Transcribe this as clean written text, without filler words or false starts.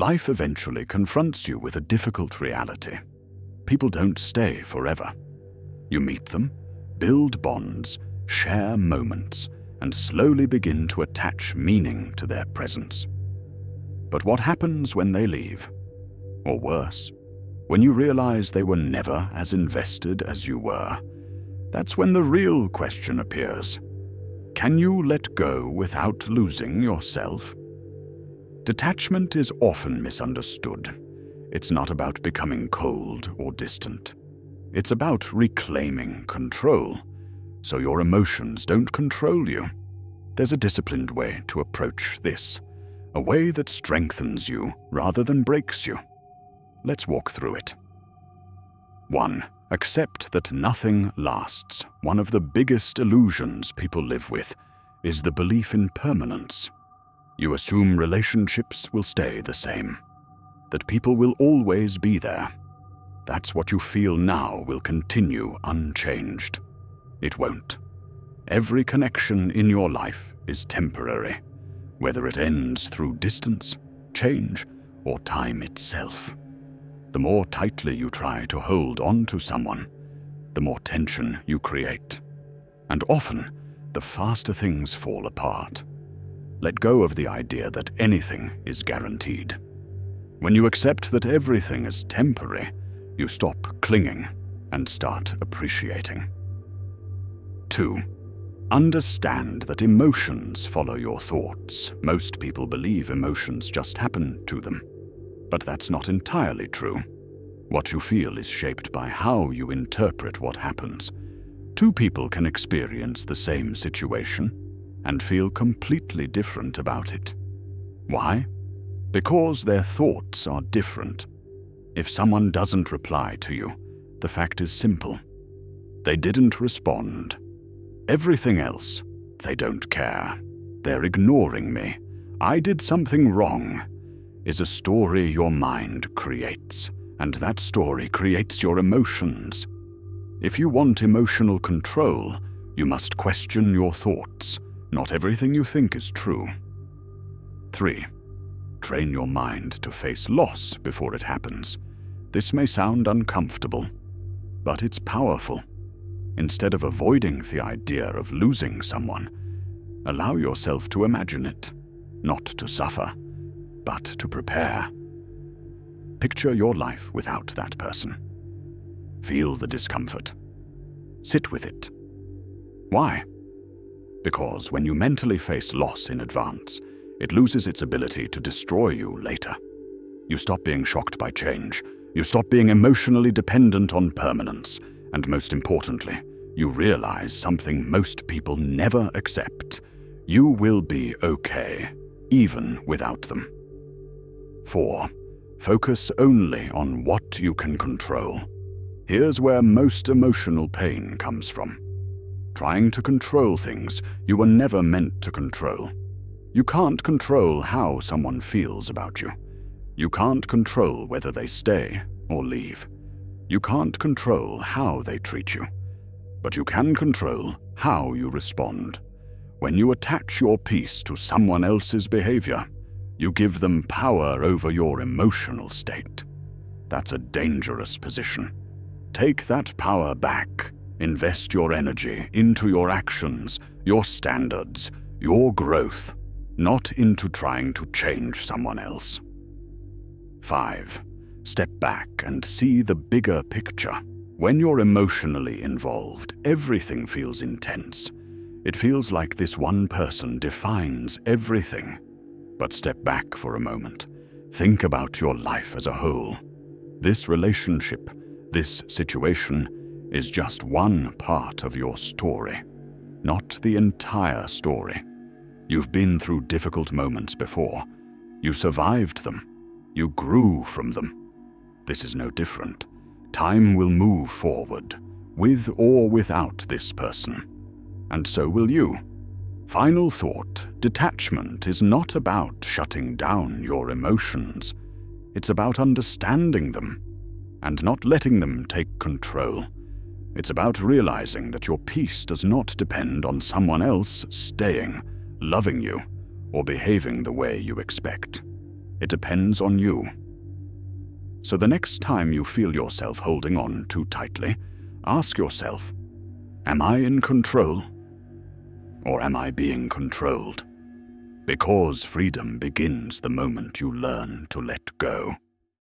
Life eventually confronts you with a difficult reality. People don't stay forever. You meet them, build bonds, share moments, and slowly begin to attach meaning to their presence. But what happens when they leave? Or worse, when you realize they were never as invested as you were? That's when the real question appears. Can you let go without losing yourself? Detachment is often misunderstood. It's not about becoming cold or distant. It's about reclaiming control, so your emotions don't control you. There's a disciplined way to approach this, a way that strengthens you rather than breaks you. Let's walk through it. 1. Accept that nothing lasts. One of the biggest illusions people live with is the belief in permanence. You assume relationships will stay the same, that people will always be there. That's what you feel now will continue unchanged. It won't. Every connection in your life is temporary, whether it ends through distance, change, or time itself. The more tightly you try to hold on to someone, the more tension you create. And often, the faster things fall apart. Let go of the idea that anything is guaranteed. When you accept that everything is temporary, you stop clinging and start appreciating. 2. Understand that emotions follow your thoughts. Most people believe emotions just happen to them. But that's not entirely true. What you feel is shaped by how you interpret what happens. Two people can experience the same situation and feel completely different about it. Why? Because their thoughts are different. If someone doesn't reply to you, the fact is simple. They didn't respond. Everything else, they don't care. They're ignoring me. I did something wrong, is a story your mind creates, and that story creates your emotions. If you want emotional control, you must question your thoughts. Not everything you think is true. 3. Train your mind to face loss before it happens. This may sound uncomfortable, but it's powerful. Instead of avoiding the idea of losing someone, allow yourself to imagine it, not to suffer, but to prepare. Picture your life without that person. Feel the discomfort. Sit with it. Why? Because when you mentally face loss in advance, it loses its ability to destroy you later. You stop being shocked by change. You stop being emotionally dependent on permanence. And most importantly, you realize something most people never accept. You will be okay, even without them. 4. Focus only on what you can control. Here's where most emotional pain comes from. Trying to control things you were never meant to control. You can't control how someone feels about you. You can't control whether they stay or leave. You can't control how they treat you. But you can control how you respond. When you attach your peace to someone else's behavior, you give them power over your emotional state. That's a dangerous position. Take that power back. Invest your energy into your actions, your standards, your growth, not into trying to change someone else. 5. Step back and see the bigger picture. When you're emotionally involved, everything feels intense. It feels like this one person defines everything. But step back for a moment. Think about your life as a whole. This relationship, this situation, is just one part of your story, not the entire story. You've been through difficult moments before. You survived them. You grew from them. This is no different. Time will move forward, with or without this person. And so will you. Final thought: detachment is not about shutting down your emotions. It's about understanding them and not letting them take control. It's about realizing that your peace does not depend on someone else staying, loving you, or behaving the way you expect. It depends on you. So the next time you feel yourself holding on too tightly, ask yourself, am I in control? Or am I being controlled? Because freedom begins the moment you learn to let go.